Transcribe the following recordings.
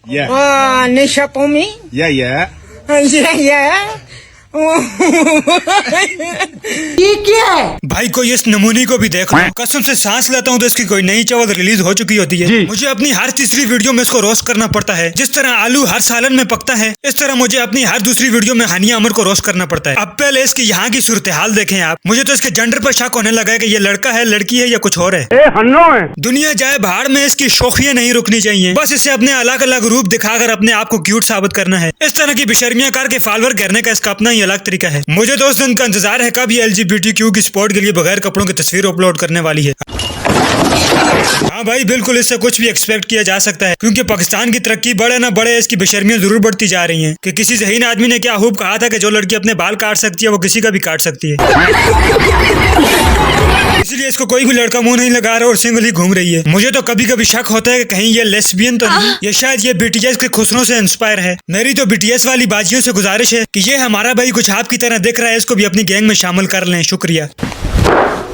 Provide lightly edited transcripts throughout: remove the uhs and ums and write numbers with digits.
Yeah. Nisha Pomi? Yeah, yeah. Yeah. ये क्या है? भाई कोई इस नमूने को भी देखो, कसम से सांस लेता हूँ तो इसकी कोई नई चावल रिलीज हो चुकी होती है। मुझे अपनी हर तीसरी वीडियो में इसको रोस्ट करना पड़ता है। जिस तरह आलू हर सालन में पकता है, इस तरह मुझे अपनी हर दूसरी वीडियो में हानिया अमर को रोस्ट करना पड़ता है। अब पहले इसकी यहाँ की सूरत हाल देखें आप। मुझे तो इसके जेंडर पर शक होने लगा है कि ये लड़का है, लड़की है या कुछ और है। दुनिया जाए भाड़ में, इसकी शौकियां नहीं रुकनी चाहिए। बस इसे अपने अलग अलग रूप दिखाकर अपने आप को क्यूट साबित करना है। इस तरह की बेशर्मियां करके फॉलोअर करने का इसका अपना ही अलग तरीका है। मुझे तो उस दिन का इंतजार है कब ये LGBTQ की स्पोर्ट के लिए बगैर कपड़ों की तस्वीर अपलोड करने वाली है। हाँ भाई बिल्कुल, इससे कुछ भी एक्सपेक्ट किया जा सकता है, क्योंकि पाकिस्तान की तरक्की बढ़े ना बढ़े, इसकी बेशर्मियां जरूर बढ़ती जा रही हैं। कि किसी ज़हीन आदमी ने क्या खूब कहा था कि जो लड़की अपने बाल काट सकती है वो किसी का भी काट सकती है। इसलिए इसको कोई भी लड़का मुंह नहीं लगा रहा और सिंगल ही घूम रही है। मुझे तो कभी कभी शक होता है कि कहीं ये लेस्बियन तो नहीं, ये शायद ये BTS के खुसरों से इंस्पायर है। मेरी तो BTS वाली बाजियों से गुजारिश है कि ये हमारा भाई कुछ आपकी तरह दिख रहा है, इसको भी अपनी गैंग में शामिल कर लें। शुक्रिया।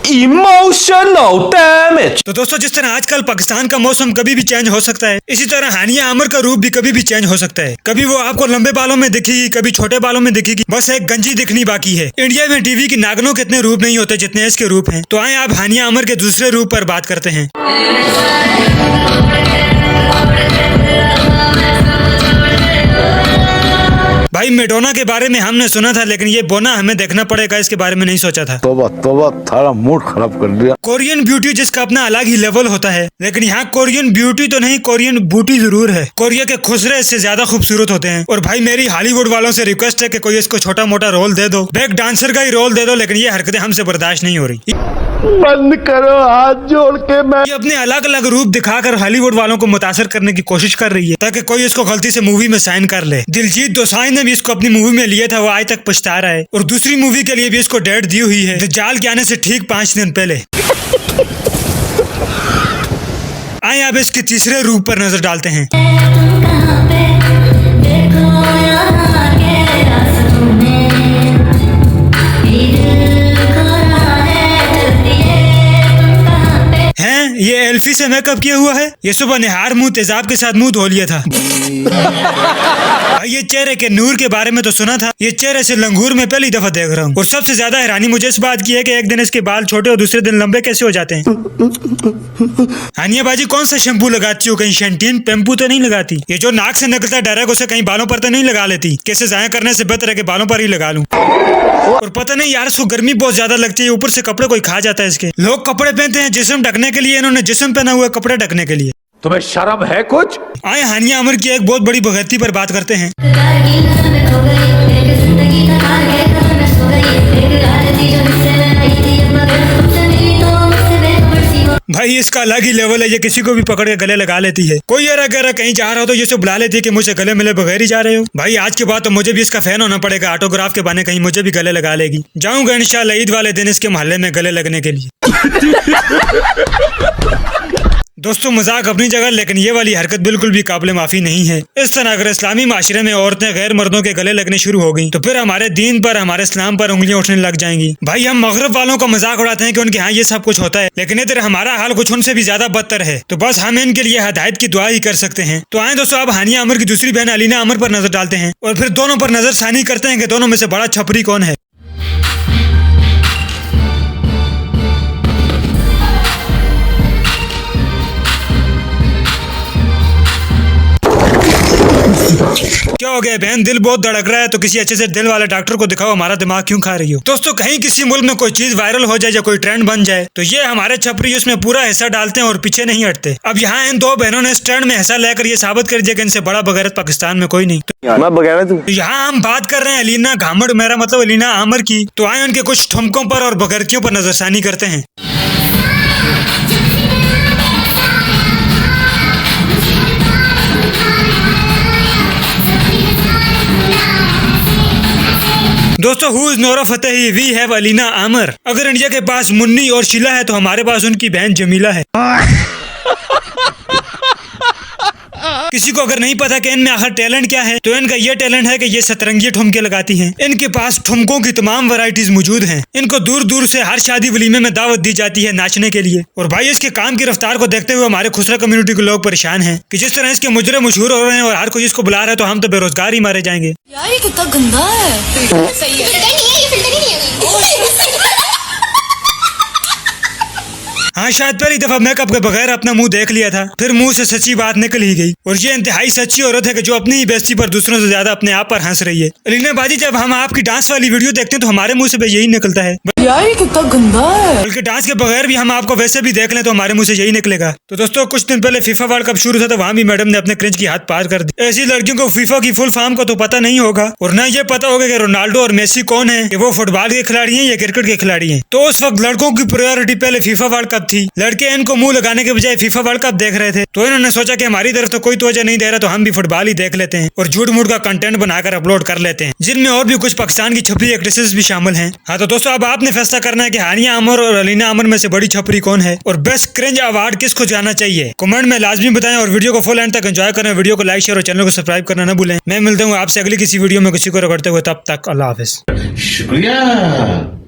Emotional damage। तो दोस्तों, जिस तरह आजकल पाकिस्तान का मौसम कभी भी चेंज हो सकता है, इसी तरह हानिया अमर का रूप भी कभी भी चेंज हो सकता है। कभी वो आपको लंबे बालों में दिखेगी, कभी छोटे बालों में दिखेगी, बस एक गंजी दिखनी बाकी है। इंडिया में टीवी की नागनों के इतने रूप नहीं होते जितने इसके रूप हैं। तो आए आप हानिया अमर के दूसरे रूप पर बात करते हैं। भाई मैडोना के बारे में हमने सुना था, लेकिन ये बोना हमें देखना पड़ेगा, इसके बारे में नहीं सोचा था। तोबा थारा मूड खराब कर दिया। कोरियन ब्यूटी जिसका अपना अलग ही लेवल होता है, लेकिन यहाँ कोरियन ब्यूटी तो नहीं, कोरियन बूटी जरूर है। कोरिया के खुसरे इससे ज्यादा खूबसूरत होते हैं। और भाई मेरी हॉलीवुड वालों से रिक्वेस्ट है कि कोई इसको छोटा मोटा रोल दे दो, बैक डांसर का ही रोल दे दो, लेकिन ये हरकतें हमसे बर्दाश्त नहीं हो रही। बंद करो हाथ जोड़ के। मैं ये अपने अलग अलग रूप दिखाकर हॉलीवुड वालों को मुतासर करने की कोशिश कर रही है, ताकि कोई इसको गलती से मूवी में साइन कर ले। दिलजीत दोसांझ ने भी इसको अपनी मूवी में लिया था, वो आज तक पछता रहा है। और दूसरी मूवी के लिए भी इसको डेट दी हुई है, दज्जाल के आने से ठीक 5 दिन पहले। आए अब इसके तीसरे रूप पर नजर डालते हैं। ये एल्फी से मेकअप किया हुआ है। ये सुबह निहार मुंह तेजाब के साथ मुंह धो लिया था। ये चेहरे के नूर के बारे में तो सुना था, ये चेहरे से लंगूर में पहली दफा देख रहा हूँ। और सबसे ज्यादा हैरानी मुझे इस बात की है कि एक दिन इसके बाल छोटे और दूसरे दिन लंबे कैसे हो जाते हैं। हानिया बाजी कौन सा शैम्पू लगाती हो? कहीं शैंटीन पेम्पू तो नहीं लगाती? ये जो नाक से निकलता डायरेक्ट उसे कहीं बालों पर तो नहीं लगा लेती? कैसे जाया करने से बेहतर है कि बालों पर ही लगा लूं। और पता नहीं यार, इसको गर्मी बहुत ज्यादा लगती है, ऊपर से कपड़े कोई खा जाता है इसके। लोग कपड़े पहनते हैं जिस्म ढकने के लिए, इन्होंने जिस्म पहना हुआ कपड़े ढकने के लिए। तुम्हें शर्म है कुछ? आए हानिया अमर की एक बहुत बड़ी भगती पर बात करते हैं। भाई इसका अलग ही लेवल है, ये किसी को भी पकड़ के गले लगा लेती है। कोई अगर कहीं जा रहा हो तो ये बुला लेती है कि मुझे गले मिले बगैर ही जा रहे हो। भाई आज के बाद तो मुझे भी इसका फैन होना पड़ेगा, ऑटोग्राफ के बहाने कहीं मुझे भी गले लगा लेगी। जाऊंगा इंशाल्लाह ईद वाले दिन इसके मोहल्ले में गले लगने के लिए। दोस्तों मजाक अपनी जगह, लेकिन ये वाली हरकत बिल्कुल भी काबिल माफी नहीं है। इस तरह अगर इस्लामी माशरे में औरतें गैर मर्दों के गले लगने शुरू हो गई तो फिर हमारे दीन पर, हमारे इस्लाम पर उंगलियां उठने लग जाएंगी। भाई हम मगरब वालों का मजाक उड़ाते हैं कि उनके यहाँ ये सब कुछ होता है, लेकिन इधर हमारा हाल कुछ उनसे भी ज्यादा बदतर है। तो बस हम इनके लिए हिदायत की दुआ ही कर सकते हैं। तो आए दोस्तों, अब हानिया अमर की दूसरी बहन अलीना अमर पर नजर डालते हैं और फिर दोनों पर नजर सानी करते हैं कि दोनों में से बड़ा छपरी कौन है। क्या हो गया बहन, दिल बहुत धड़क रहा है तो किसी अच्छे से दिल वाले डॉक्टर को दिखाओ, हमारा दिमाग क्यों खा रही हो। दोस्तों कहीं किसी मुल्क में कोई चीज वायरल हो जाए या कोई ट्रेंड बन जाए तो ये हमारे छपरी उसमें पूरा हिस्सा डालते हैं और पीछे नहीं हटते। अब यहाँ इन दो बहनों ने इस ट्रेंड में हिस्सा लेकर ये साबित कर दिया कि इनसे बड़ा बगैरत पाकिस्तान में कोई नहीं। मैं बगैरत हूं। यहाँ हम बात कर रहे हैं अलीना घामड़, मेरा मतलब अलीना आमर की। तो आए उनके कुछ ठुमकों पर और बगैरतियों पर नजरसानी करते हैं। दोस्तों who is Nora Fatehi, we have Alina Amar. अगर इंडिया के पास मुन्नी और शीला है तो हमारे पास उनकी बहन जमीला है। किसी को अगर नहीं पता कि इनमें आखिर टैलेंट क्या है, तो इनका ये टैलेंट है कि ये सतरंगी ठुमके लगाती हैं। इनके पास ठुमकों की तमाम वैरायटीज मौजूद हैं। इनको दूर दूर से हर शादी वलीमे में दावत दी जाती है नाचने के लिए। और भाई इसके काम की रफ्तार को देखते हुए हमारे खुसरा कम्युनिटी के लोग परेशान हैं कि जिस तरह इसके मुजरे मशहूर हो रहे हैं और हर कोई इसको बुला रहा है, तो हम तो बेरोजगार ही मारे जाएंगे। यार ये कितना गंदा है। सही है। फिल्टर नहीं है, ये फिल्टर ही नहीं है। हाँ, शायद पहली दफा मेकअप के बगैर अपना मुंह देख लिया था, फिर मुंह से सच्ची बात निकल ही गई। और ये इंतहाई सच्ची औरत है कि जो अपनी ही बेइज्जती पर दूसरों से ज्यादा अपने आप पर हंस रही है। अलीना बाजी, जब हम आपकी डांस वाली वीडियो देखते हैं तो हमारे मुंह से भी यही निकलता है। यार ये कितना गंदा है। बल्कि डांस के बगैर भी हम आपको वैसे भी देख लें तो हमारे मुंह से यही निकलेगा। तो दोस्तों, कुछ दिन पहले फीफा वर्ल्ड कप शुरू था, तो वहाँ भी मैडम ने अपने क्रिंज की हाथ पार कर दी। ऐसी लड़कियों को फीफा की फुल फॉर्म को तो पता नहीं होगा और न ये पता होगा कि रोनाल्डो और मेसी कौन है, कि वो फुटबॉल के खिलाड़ी हैं या क्रिकेट के खिलाड़ी हैं। तो उस वक्त लड़कों की प्रायोरिटी पहले फीफा वर्ल्ड कप थी। लड़के इनको मुंह लगाने के बजाय फीफा वर्ल्ड कप देख रहे थे। तो इन्होंने सोचा कि हमारी तरफ तो कोई तवज्जो नहीं दे रहा, तो हम भी फुटबॉल ही देख लेते हैं और झूठ मूठ का कंटेंट बनाकर अपलोड कर लेते हैं, जिनमें और भी कुछ पाकिस्तान की छपरी एक्ट्रेसेस भी शामिल हैं। हाँ, तो दोस्तों अब आपने फैसला करना है कि हानिया अमर और अलीना अमर में से बड़ी छपरी कौन है और बेस्ट क्रिंज अवार्ड किसको जाना चाहिए। कमेंट में लाजमी बताएं और वीडियो को फुल एंड तक एंजॉय करें। वीडियो को लाइक, शेयर और चैनल को सब्सक्राइब करना न भूलें। मैं मिलता हूँ आपसे अगली किसी वीडियो में किसी को करते हुए, तब तक अल्लाह हाफिज। शुक्रिया।